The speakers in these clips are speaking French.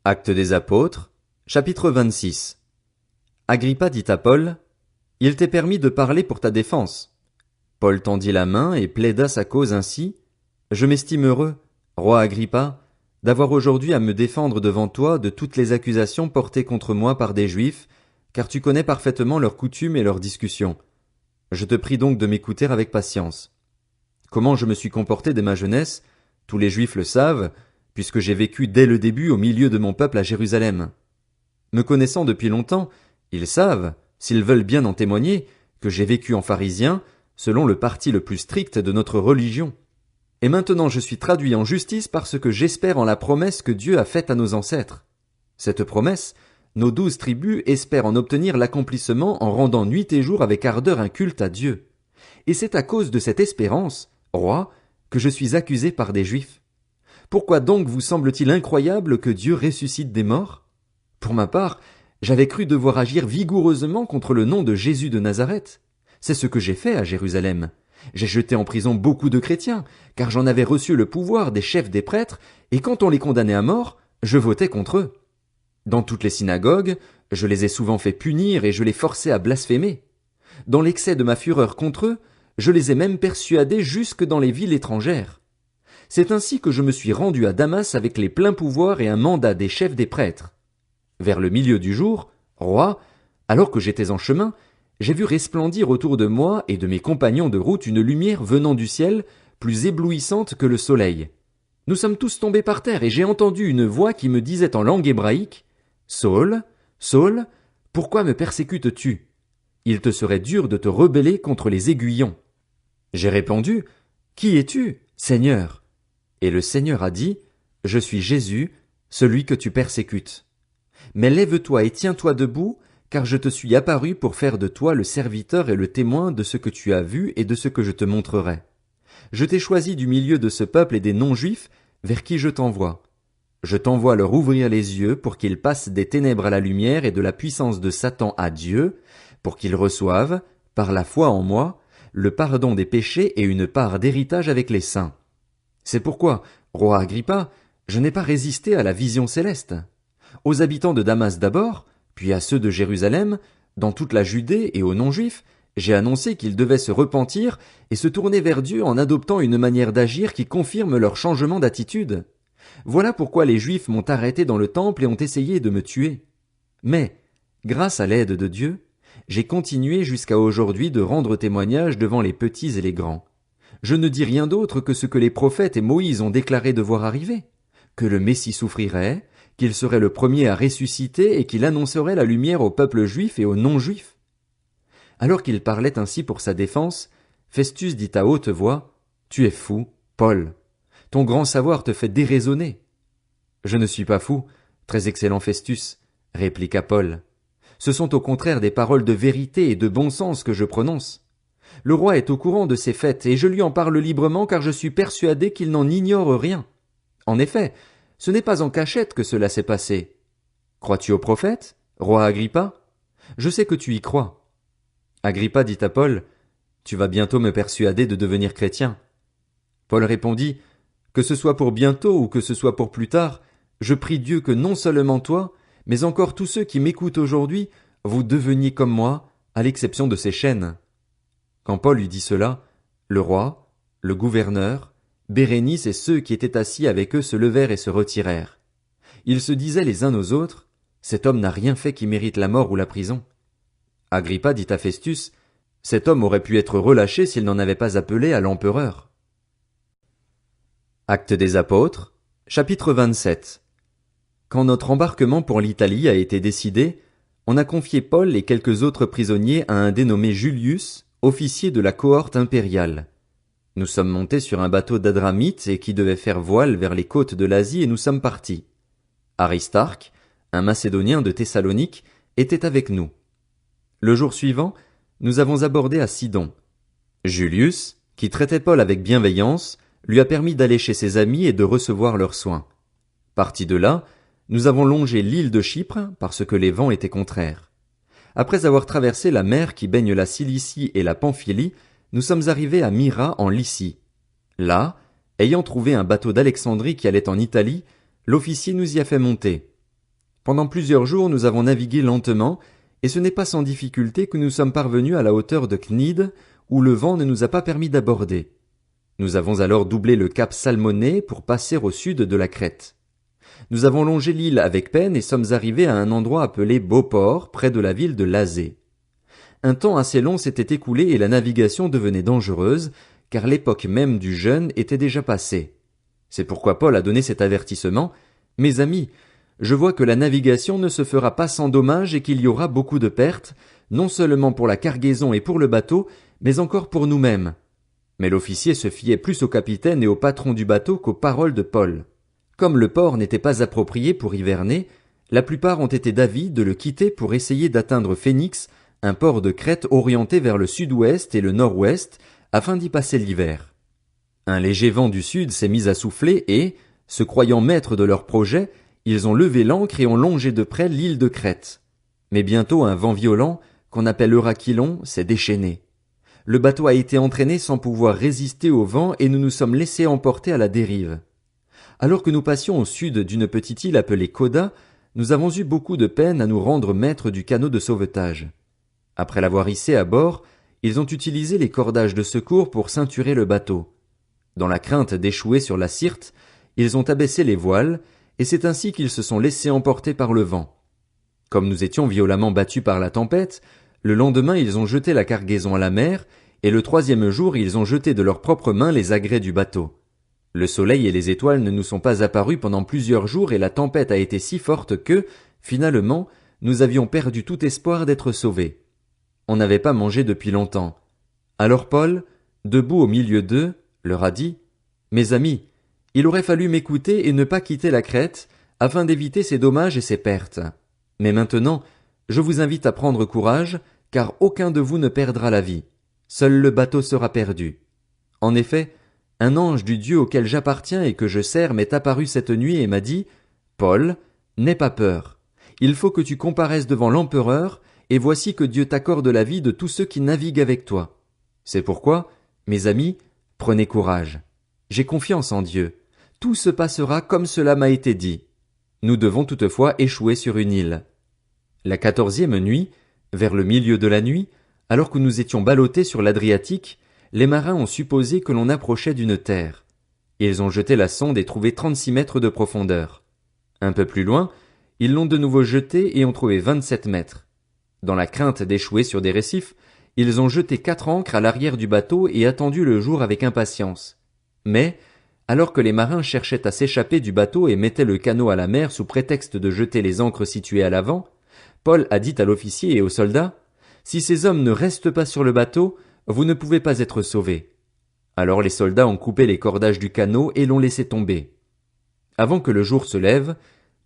Actes des Apôtres, chapitre 26. Agrippa dit à Paul, « Il t'est permis de parler pour ta défense. » Paul tendit la main et plaida sa cause ainsi, « Je m'estime heureux, roi Agrippa, d'avoir aujourd'hui à me défendre devant toi de toutes les accusations portées contre moi par des Juifs, car tu connais parfaitement leurs coutumes et leurs discussions. Je te prie donc de m'écouter avec patience. Comment je me suis comporté dès ma jeunesse, tous les Juifs le savent, puisque j'ai vécu dès le début au milieu de mon peuple à Jérusalem. Me connaissant depuis longtemps, ils savent, s'ils veulent bien en témoigner, que j'ai vécu en pharisien, selon le parti le plus strict de notre religion. Et maintenant je suis traduit en justice parce que j'espère en la promesse que Dieu a faite à nos ancêtres. Cette promesse, nos 12 tribus espèrent en obtenir l'accomplissement en rendant nuit et jour avec ardeur un culte à Dieu. Et c'est à cause de cette espérance, roi, que je suis accusé par des Juifs. Pourquoi donc vous semble-t-il incroyable que Dieu ressuscite des morts? Pour ma part, j'avais cru devoir agir vigoureusement contre le nom de Jésus de Nazareth. C'est ce que j'ai fait à Jérusalem. J'ai jeté en prison beaucoup de chrétiens, car j'en avais reçu le pouvoir des chefs des prêtres, et quand on les condamnait à mort, je votais contre eux. Dans toutes les synagogues, je les ai souvent fait punir et je les forçais à blasphémer. Dans l'excès de ma fureur contre eux, je les ai même persuadés jusque dans les villes étrangères. C'est ainsi que je me suis rendu à Damas avec les pleins pouvoirs et un mandat des chefs des prêtres. Vers le milieu du jour, roi, alors que j'étais en chemin, j'ai vu resplendir autour de moi et de mes compagnons de route une lumière venant du ciel, plus éblouissante que le soleil. Nous sommes tous tombés par terre et j'ai entendu une voix qui me disait en langue hébraïque, « Saul, Saul, pourquoi me persécutes-tu? Il te serait dur de te rebeller contre les aiguillons. » J'ai répondu, « Qui es-tu, Seigneur? » Et le Seigneur a dit, « Je suis Jésus, celui que tu persécutes. Mais lève-toi et tiens-toi debout, car je te suis apparu pour faire de toi le serviteur et le témoin de ce que tu as vu et de ce que je te montrerai. Je t'ai choisi du milieu de ce peuple et des non-juifs, vers qui je t'envoie. Je t'envoie leur ouvrir les yeux pour qu'ils passent des ténèbres à la lumière et de la puissance de Satan à Dieu, pour qu'ils reçoivent, par la foi en moi, le pardon des péchés et une part d'héritage avec les saints. C'est pourquoi, roi Agrippa, je n'ai pas résisté à la vision céleste. Aux habitants de Damas d'abord, puis à ceux de Jérusalem, dans toute la Judée et aux non-juifs, j'ai annoncé qu'ils devaient se repentir et se tourner vers Dieu en adoptant une manière d'agir qui confirme leur changement d'attitude. Voilà pourquoi les Juifs m'ont arrêté dans le temple et ont essayé de me tuer. Mais, grâce à l'aide de Dieu, j'ai continué jusqu'à aujourd'hui de rendre témoignage devant les petits et les grands. Je ne dis rien d'autre que ce que les prophètes et Moïse ont déclaré devoir arriver, que le Messie souffrirait, qu'il serait le premier à ressusciter et qu'il annoncerait la lumière au peuple juif et aux non-juifs. Alors qu'il parlait ainsi pour sa défense, Festus dit à haute voix, « Tu es fou, Paul. Ton grand savoir te fait déraisonner. » « Je ne suis pas fou, très excellent Festus, » répliqua Paul. « Ce sont au contraire des paroles de vérité et de bon sens que je prononce. Le roi est au courant de ces faits et je lui en parle librement car je suis persuadé qu'il n'en ignore rien. En effet, ce n'est pas en cachette que cela s'est passé. Crois-tu au prophète, roi Agrippa? Je sais que tu y crois. » Agrippa dit à Paul, « Tu vas bientôt me persuader de devenir chrétien. » Paul répondit, « Que ce soit pour bientôt ou que ce soit pour plus tard, je prie Dieu que non seulement toi, mais encore tous ceux qui m'écoutent aujourd'hui, vous deveniez comme moi, à l'exception de ces chaînes. » Quand Paul lui dit cela, le roi, le gouverneur, Bérénice et ceux qui étaient assis avec eux se levèrent et se retirèrent. Ils se disaient les uns aux autres, « Cet homme n'a rien fait qui mérite la mort ou la prison. » Agrippa dit à Festus, « Cet homme aurait pu être relâché s'il n'en avait pas appelé à l'empereur. » Actes des Apôtres, chapitre 27. Quand notre embarquement pour l'Italie a été décidé, on a confié Paul et quelques autres prisonniers à un dénommé Julius, officier de la cohorte impériale. Nous sommes montés sur un bateau d'Adramite et qui devait faire voile vers les côtes de l'Asie et nous sommes partis. Aristarque, un Macédonien de Thessalonique, était avec nous. Le jour suivant, nous avons abordé à Sidon. Julius, qui traitait Paul avec bienveillance, lui a permis d'aller chez ses amis et de recevoir leurs soins. Partis de là, nous avons longé l'île de Chypre parce que les vents étaient contraires. Après avoir traversé la mer qui baigne la Cilicie et la Pamphylie, nous sommes arrivés à Myra en Lycie. Là, ayant trouvé un bateau d'Alexandrie qui allait en Italie, l'officier nous y a fait monter. Pendant plusieurs jours nous avons navigué lentement, et ce n'est pas sans difficulté que nous sommes parvenus à la hauteur de Cnide, où le vent ne nous a pas permis d'aborder. Nous avons alors doublé le cap Salmoné pour passer au sud de la Crète. Nous avons longé l'île avec peine et sommes arrivés à un endroit appelé Beauport, près de la ville de Lazée. Un temps assez long s'était écoulé et la navigation devenait dangereuse, car l'époque même du jeûne était déjà passée. C'est pourquoi Paul a donné cet avertissement. Mes amis, je vois que la navigation ne se fera pas sans dommage et qu'il y aura beaucoup de pertes, non seulement pour la cargaison et pour le bateau, mais encore pour nous-mêmes. Mais l'officier se fiait plus au capitaine et au patron du bateau qu'aux paroles de Paul. Comme le port n'était pas approprié pour hiverner, la plupart ont été d'avis de le quitter pour essayer d'atteindre Phénix, un port de Crète orienté vers le sud-ouest et le nord-ouest, afin d'y passer l'hiver. Un léger vent du sud s'est mis à souffler et, se croyant maîtres de leur projet, ils ont levé l'ancre et ont longé de près l'île de Crète. Mais bientôt un vent violent, qu'on appelle Eurachylon, s'est déchaîné. Le bateau a été entraîné sans pouvoir résister au vent et nous nous sommes laissés emporter à la dérive. Alors que nous passions au sud d'une petite île appelée Coda, nous avons eu beaucoup de peine à nous rendre maîtres du canot de sauvetage. Après l'avoir hissé à bord, ils ont utilisé les cordages de secours pour ceinturer le bateau. Dans la crainte d'échouer sur la Syrte, ils ont abaissé les voiles, et c'est ainsi qu'ils se sont laissés emporter par le vent. Comme nous étions violemment battus par la tempête, le lendemain ils ont jeté la cargaison à la mer, et le troisième jour ils ont jeté de leurs propres mains les agrès du bateau. Le soleil et les étoiles ne nous sont pas apparus pendant plusieurs jours et la tempête a été si forte que, finalement, nous avions perdu tout espoir d'être sauvés. On n'avait pas mangé depuis longtemps. Alors Paul, debout au milieu d'eux, leur a dit, « Mes amis, il aurait fallu m'écouter et ne pas quitter la Crète, afin d'éviter ces dommages et ces pertes. Mais maintenant, je vous invite à prendre courage, car aucun de vous ne perdra la vie. Seul le bateau sera perdu. En effet, un ange du Dieu auquel j'appartiens et que je sers m'est apparu cette nuit et m'a dit, « Paul, n'aie pas peur. Il faut que tu comparaisses devant l'empereur, et voici que Dieu t'accorde la vie de tous ceux qui naviguent avec toi. C'est pourquoi, mes amis, prenez courage. J'ai confiance en Dieu. Tout se passera comme cela m'a été dit. Nous devons toutefois échouer sur une île. » La 14e nuit, vers le milieu de la nuit, alors que nous étions ballottés sur l'Adriatique, les marins ont supposé que l'on approchait d'une terre. Ils ont jeté la sonde et trouvé 36 mètres de profondeur. Un peu plus loin, ils l'ont de nouveau jetée et ont trouvé 27 mètres. Dans la crainte d'échouer sur des récifs, ils ont jeté 4 ancres à l'arrière du bateau et attendu le jour avec impatience. Mais, alors que les marins cherchaient à s'échapper du bateau et mettaient le canot à la mer sous prétexte de jeter les ancres situées à l'avant, Paul a dit à l'officier et aux soldats, « Si ces hommes ne restent pas sur le bateau, vous ne pouvez pas être sauvés. » Alors les soldats ont coupé les cordages du canot et l'ont laissé tomber. Avant que le jour se lève,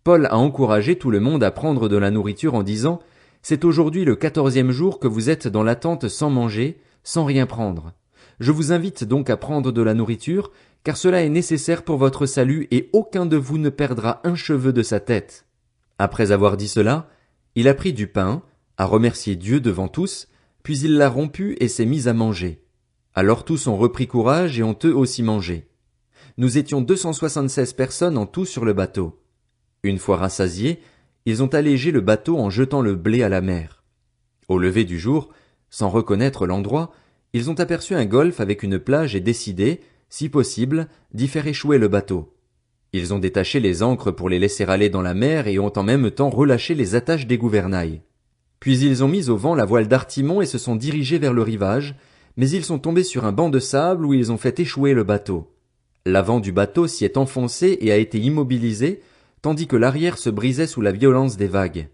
Paul a encouragé tout le monde à prendre de la nourriture en disant, « C'est aujourd'hui le 14e jour que vous êtes dans l'attente sans manger, sans rien prendre. Je vous invite donc à prendre de la nourriture, car cela est nécessaire pour votre salut et aucun de vous ne perdra un cheveu de sa tête. » Après avoir dit cela, il a pris du pain, a remercié Dieu devant tous, puis il l'a rompu et s'est mis à manger. Alors tous ont repris courage et ont eux aussi mangé. Nous étions 276 personnes en tout sur le bateau. Une fois rassasiés, ils ont allégé le bateau en jetant le blé à la mer. Au lever du jour, sans reconnaître l'endroit, ils ont aperçu un golfe avec une plage et décidé, si possible, d'y faire échouer le bateau. Ils ont détaché les ancres pour les laisser aller dans la mer et ont en même temps relâché les attaches des gouvernails. Puis ils ont mis au vent la voile d'artimon et se sont dirigés vers le rivage, mais ils sont tombés sur un banc de sable où ils ont fait échouer le bateau. L'avant du bateau s'y est enfoncé et a été immobilisé, tandis que l'arrière se brisait sous la violence des vagues.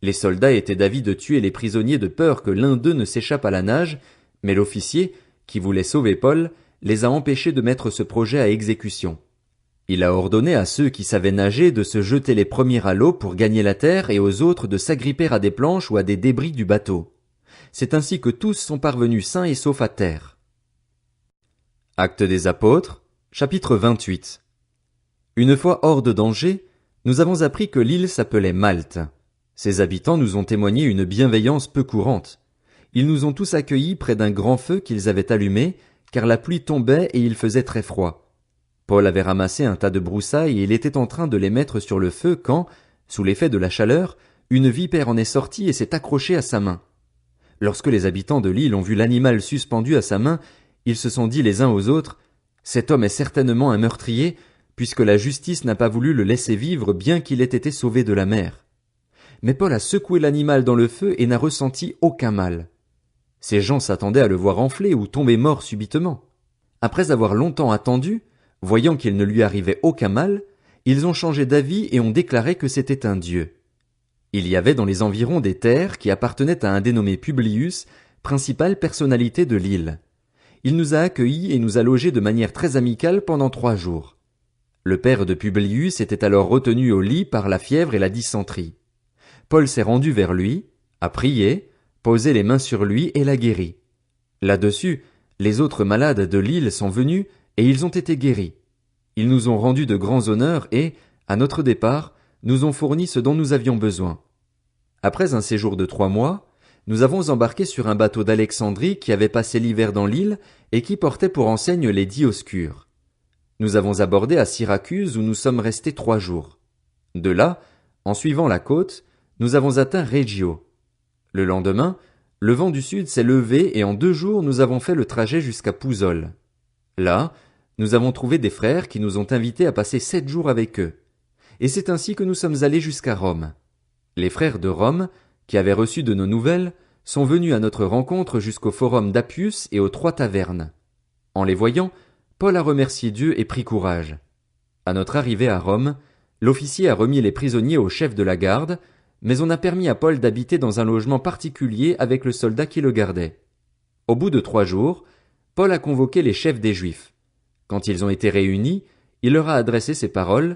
Les soldats étaient d'avis de tuer les prisonniers de peur que l'un d'eux ne s'échappe à la nage, mais l'officier, qui voulait sauver Paul, les a empêchés de mettre ce projet à exécution. Il a ordonné à ceux qui savaient nager de se jeter les premiers à l'eau pour gagner la terre et aux autres de s'agripper à des planches ou à des débris du bateau. C'est ainsi que tous sont parvenus sains et saufs à terre. Actes des Apôtres, chapitre 28. Une fois hors de danger, nous avons appris que l'île s'appelait Malte. Ses habitants nous ont témoigné une bienveillance peu courante. Ils nous ont tous accueillis près d'un grand feu qu'ils avaient allumé, car la pluie tombait et il faisait très froid. Paul avait ramassé un tas de broussailles et il était en train de les mettre sur le feu quand, Sous l'effet de la chaleur, une vipère en est sortie et s'est accrochée à sa main. Lorsque les habitants de l'île ont vu l'animal suspendu à sa main, ils se sont dit les uns aux autres, « Cet homme est certainement un meurtrier, puisque la justice n'a pas voulu le laisser vivre bien qu'il ait été sauvé de la mer. » Mais Paul a secoué l'animal dans le feu et n'a ressenti aucun mal. Ces gens s'attendaient à le voir enfler ou tomber mort subitement. Après avoir longtemps attendu, voyant qu'il ne lui arrivait aucun mal, ils ont changé d'avis et ont déclaré que c'était un dieu. Il y avait dans les environs des terres qui appartenaient à un dénommé Publius, principale personnalité de l'île. Il nous a accueillis et nous a logés de manière très amicale pendant 3 jours. Le père de Publius était alors retenu au lit par la fièvre et la dysenterie. Paul s'est rendu vers lui, a prié, posé les mains sur lui et l'a guéri. Là-dessus, les autres malades de l'île sont venus et ils ont été guéris. Ils nous ont rendu de grands honneurs et, à notre départ, nous ont fourni ce dont nous avions besoin. Après un séjour de 3 mois, nous avons embarqué sur un bateau d'Alexandrie qui avait passé l'hiver dans l'île et qui portait pour enseigne les Dioscures. Nous avons abordé à Syracuse où nous sommes restés 3 jours. De là, en suivant la côte, nous avons atteint Reggio. Le lendemain, le vent du sud s'est levé et en 2 jours nous avons fait le trajet jusqu'à Pouzole. Là, nous avons trouvé des frères qui nous ont invités à passer 7 jours avec eux. Et c'est ainsi que nous sommes allés jusqu'à Rome. Les frères de Rome, qui avaient reçu de nos nouvelles, sont venus à notre rencontre jusqu'au forum d'Appius et aux 3 tavernes. En les voyant, Paul a remercié Dieu et pris courage. À notre arrivée à Rome, l'officier a remis les prisonniers au chef de la garde, mais on a permis à Paul d'habiter dans un logement particulier avec le soldat qui le gardait. Au bout de 3 jours, Paul a convoqué les chefs des Juifs. Quand ils ont été réunis, il leur a adressé ces paroles,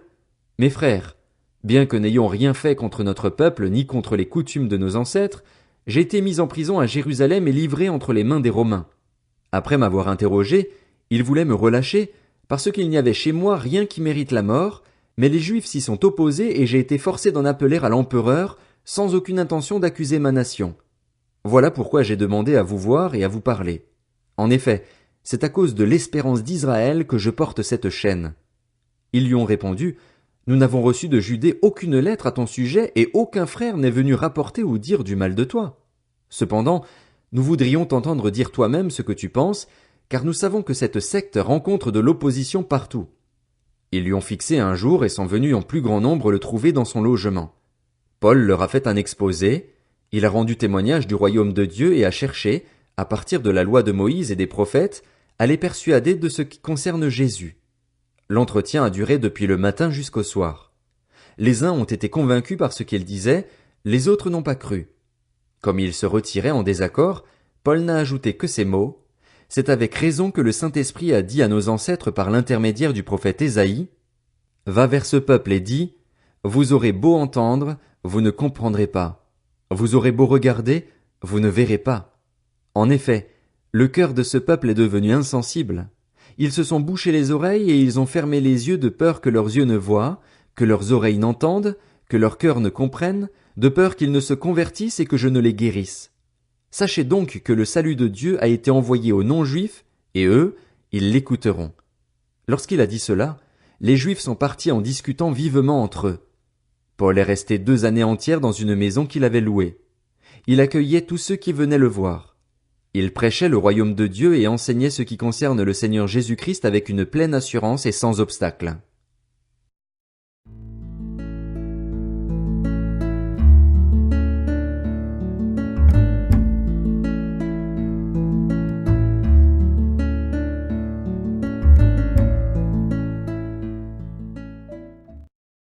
« Mes frères, bien que n'ayant rien fait contre notre peuple ni contre les coutumes de nos ancêtres, j'ai été mis en prison à Jérusalem et livré entre les mains des Romains. Après m'avoir interrogé, ils voulaient me relâcher, parce qu'il n'y avait chez moi rien qui mérite la mort, mais les Juifs s'y sont opposés et j'ai été forcé d'en appeler à l'empereur, sans aucune intention d'accuser ma nation. Voilà pourquoi j'ai demandé à vous voir et à vous parler. En effet, c'est à cause de l'espérance d'Israël que je porte cette chaîne. » Ils lui ont répondu, « Nous n'avons reçu de Judée aucune lettre à ton sujet et aucun frère n'est venu rapporter ou dire du mal de toi. Cependant, nous voudrions t'entendre dire toi-même ce que tu penses, car nous savons que cette secte rencontre de l'opposition partout. » Ils lui ont fixé un jour et sont venus en plus grand nombre le trouver dans son logement. Paul leur a fait un exposé, il a rendu témoignage du royaume de Dieu et a cherché, à partir de la loi de Moïse et des prophètes, à les persuader de ce qui concerne Jésus. L'entretien a duré depuis le matin jusqu'au soir. Les uns ont été convaincus par ce qu'il disait, les autres n'ont pas cru. Comme ils se retiraient en désaccord, Paul n'a ajouté que ces mots, « C'est avec raison que le Saint-Esprit a dit à nos ancêtres par l'intermédiaire du prophète Ésaïe, « Va vers ce peuple et dis, vous aurez beau entendre, vous ne comprendrez pas. Vous aurez beau regarder, vous ne verrez pas. En effet, le cœur de ce peuple est devenu insensible. Ils se sont bouchés les oreilles et ils ont fermé les yeux de peur que leurs yeux ne voient, que leurs oreilles n'entendent, que leur cœur ne comprenne, de peur qu'ils ne se convertissent et que je ne les guérisse. Sachez donc que le salut de Dieu a été envoyé aux non-juifs, et eux, ils l'écouteront. » Lorsqu'il a dit cela, les Juifs sont partis en discutant vivement entre eux. Paul est resté 2 années entières dans une maison qu'il avait louée. Il accueillait tous ceux qui venaient le voir. Il prêchait le royaume de Dieu et enseignait ce qui concerne le Seigneur Jésus-Christ avec une pleine assurance et sans obstacle.